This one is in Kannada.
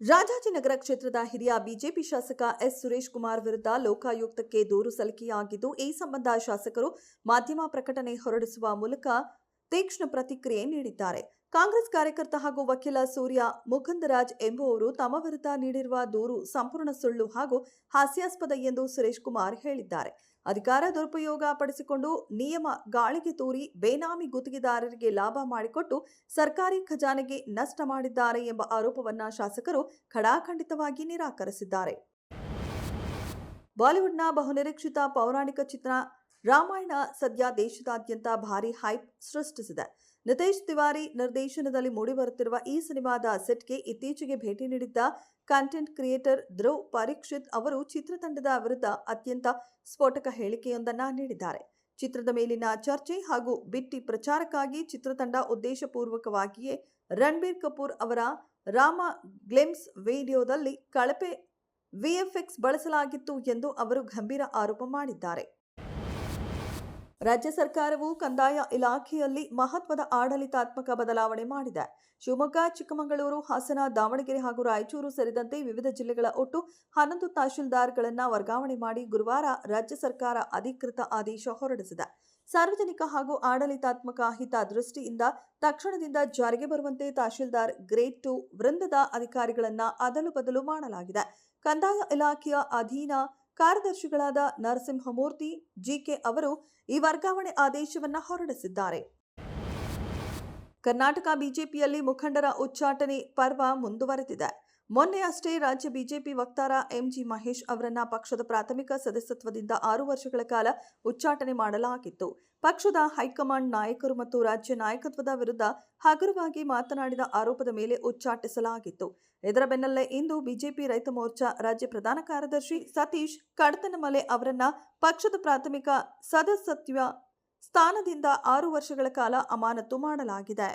ರಾಜಾಜಿನಗರ ಕ್ಷೇತ್ರದ ಹಿರಿಯ ಬಿಜೆಪಿ ಶಾಸಕ ಎಸ್ ಸುರೇಶ್ ಕುಮಾರ್ ವಿರುದ್ಧ ಲೋಕಾಯುಕ್ತಕ್ಕೆ ದೂರು ಸಲ್ಲಿಕೆಯಾಗಿದ್ದು, ಈ ಸಂಬಂಧ ಶಾಸಕರು ಮಾಧ್ಯಮ ಪ್ರಕಟಣೆ ಹೊರಡಿಸುವ ಮೂಲಕ ತೀಕ್ಷ್ಣ ಪ್ರತಿಕ್ರಿಯೆ ನೀಡಿದ್ದಾರೆ. ಕಾಂಗ್ರೆಸ್ ಕಾರ್ಯಕರ್ತ ಹಾಗೂ ವಕೀಲ ಸೂರ್ಯ ಮುಕುಂದರಾಜ್ ಎಂಬುವವರು ತಮ್ಮ ವಿರುದ್ಧ ನೀಡಿರುವ ದೂರು ಸಂಪೂರ್ಣ ಸುಳ್ಳು ಹಾಗೂ ಹಾಸ್ಯಾಸ್ಪದ ಎಂದು ಸುರೇಶ್ ಕುಮಾರ್ ಹೇಳಿದ್ದಾರೆ. ಅಧಿಕಾರ ದುರುಪಯೋಗ ಪಡಿಸಿಕೊಂಡು ನಿಯಮ ಗಾಳಿಗೆ ತೂರಿ ಬೇನಾಮಿ ಗುತ್ತಿಗೆದಾರರಿಗೆ ಲಾಭ ಮಾಡಿಕೊಟ್ಟು ಸರ್ಕಾರಿ ಖಜಾನೆಗೆ ನಷ್ಟ ಮಾಡಿದ್ದಾರೆ ಎಂಬ ಆರೋಪವನ್ನ ಶಾಸಕರು ಖಡಾಖಂಡಿತವಾಗಿ ನಿರಾಕರಿಸಿದ್ದಾರೆ. ಬಾಲಿವುಡ್ನ ಬಹುನಿರೀಕ್ಷಿತ ಪೌರಾಣಿಕ ಚಿತ್ರ ರಾಮಾಯಣ ಸದ್ಯ ದೇಶದಾದ್ಯಂತ ಭಾರೀ ಹೈಪ್ ಸೃಷ್ಟಿಸಿದೆ. ನಿತೇಶ್ ತಿವಾರಿ ನಿರ್ದೇಶನದಲ್ಲಿ ಮೂಡಿಬರುತ್ತಿರುವ ಈ ಸಿನಿಮಾದ ಸೆಟ್ಗೆ ಇತ್ತೀಚೆಗೆ ಭೇಟಿ ನೀಡಿದ್ದ ಕಂಟೆಂಟ್ ಕ್ರಿಯೇಟರ್ ಧ್ರುವ್ ಪರೀಕ್ಷಿತ್ ಅವರು ಚಿತ್ರತಂಡದ ವಿರುದ್ಧ ಅತ್ಯಂತ ಸ್ಫೋಟಕ ಹೇಳಿಕೆಯೊಂದನ್ನು ನೀಡಿದ್ದಾರೆ. ಚಿತ್ರದ ಮೇಲಿನ ಚರ್ಚೆ ಹಾಗೂ ಬಿಟ್ಟಿ ಪ್ರಚಾರಕ್ಕಾಗಿ ಚಿತ್ರತಂಡ ಉದ್ದೇಶಪೂರ್ವಕವಾಗಿಯೇ ರಣಬೀರ್ ಕಪೂರ್ ಅವರ ರಾಮ ಗ್ಲಿಮ್ಸ್ ವಿಡಿಯೋದಲ್ಲಿ ಕಳಪೆ ವಿಎಫ್ಎಕ್ಸ್ ಬಳಸಲಾಗಿತ್ತು ಎಂದು ಅವರು ಗಂಭೀರ ಆರೋಪ ಮಾಡಿದ್ದಾರೆ. ರಾಜ್ಯ ಸರ್ಕಾರವು ಕಂದಾಯ ಇಲಾಖೆಯಲ್ಲಿ ಮಹತ್ವದ ಆಡಳಿತಾತ್ಮಕ ಬದಲಾವಣೆ ಮಾಡಿದೆ. ಶಿವಮೊಗ್ಗ, ಚಿಕ್ಕಮಗಳೂರು, ಹಾಸನ, ದಾವಣಗೆರೆ ಹಾಗೂ ರಾಯಚೂರು ಸೇರಿದಂತೆ ವಿವಿಧ ಜಿಲ್ಲೆಗಳ ಒಟ್ಟು 11 ತಹಶೀಲ್ದಾರ್ಗಳನ್ನು ವರ್ಗಾವಣೆ ಮಾಡಿ ಗುರುವಾರ ರಾಜ್ಯ ಸರ್ಕಾರ ಅಧಿಕೃತ ಆದೇಶ ಹೊರಡಿಸಿದೆ. ಸಾರ್ವಜನಿಕ ಹಾಗೂ ಆಡಳಿತಾತ್ಮಕ ಹಿತದೃಷ್ಟಿಯಿಂದ ತಕ್ಷಣದಿಂದ ಜಾರಿಗೆ ಬರುವಂತೆ ತಹಶೀಲ್ದಾರ್ ಗ್ರೇಡ್ 2 ವೃಂದದ ಅಧಿಕಾರಿಗಳನ್ನು ಅದಲು ಬದಲು ಮಾಡಲಾಗಿದೆ. ಕಂದಾಯ ಇಲಾಖೆಯ ಅಧೀನ ಕಾರ್ಯದರ್ಶಿಗಳಾದ ನರಸಿಂಹಮೂರ್ತಿ ಜಿಕೆ ಅವರು ಈ ವರ್ಗಾವಣೆ ಆದೇಶವನ್ನು ಹೊರಡಿಸಿದ್ದಾರೆ. ಕರ್ನಾಟಕ ಬಿಜೆಪಿಯಲ್ಲಿ ಮುಖಂಡರ ಉಚ್ಚಾಟನೆ ಪರ್ವ ಮುಂದುವರೆದಿದೆ. ಮೊನ್ನೆ ಅಷ್ಟೇ ರಾಜ್ಯ ಬಿಜೆಪಿ ವಕ್ತಾರ ಎಂಜಿ ಮಹೇಶ್ ಅವರನ್ನ ಪಕ್ಷದ ಪ್ರಾಥಮಿಕ ಸದಸ್ಯತ್ವದಿಂದ 6 ವರ್ಷಗಳ ಕಾಲ ಉಚ್ಚಾಟನೆ ಮಾಡಲಾಗಿತ್ತು. ಪಕ್ಷದ ಹೈಕಮಾಂಡ್ ನಾಯಕರು ಮತ್ತು ರಾಜ್ಯ ನಾಯಕತ್ವದ ವಿರುದ್ಧ ಹಗುರವಾಗಿ ಮಾತನಾಡಿದ ಆರೋಪದ ಮೇಲೆ ಉಚ್ಚಾಟಿಸಲಾಗಿತ್ತು. ಇದರ ಬೆನ್ನಲ್ಲೇ ಇಂದು ಬಿಜೆಪಿ ರೈತ ಮೋರ್ಚಾ ರಾಜ್ಯ ಪ್ರಧಾನ ಕಾರ್ಯದರ್ಶಿ ಸತೀಶ್ ಕಡತನಮಲೆ ಅವರನ್ನ ಪಕ್ಷದ ಪ್ರಾಥಮಿಕ ಸದಸ್ಯತ್ವ ಸ್ಥಾನದಿಂದ 6 ವರ್ಷಗಳ ಕಾಲ ಅಮಾನತು ಮಾಡಲಾಗಿದೆ.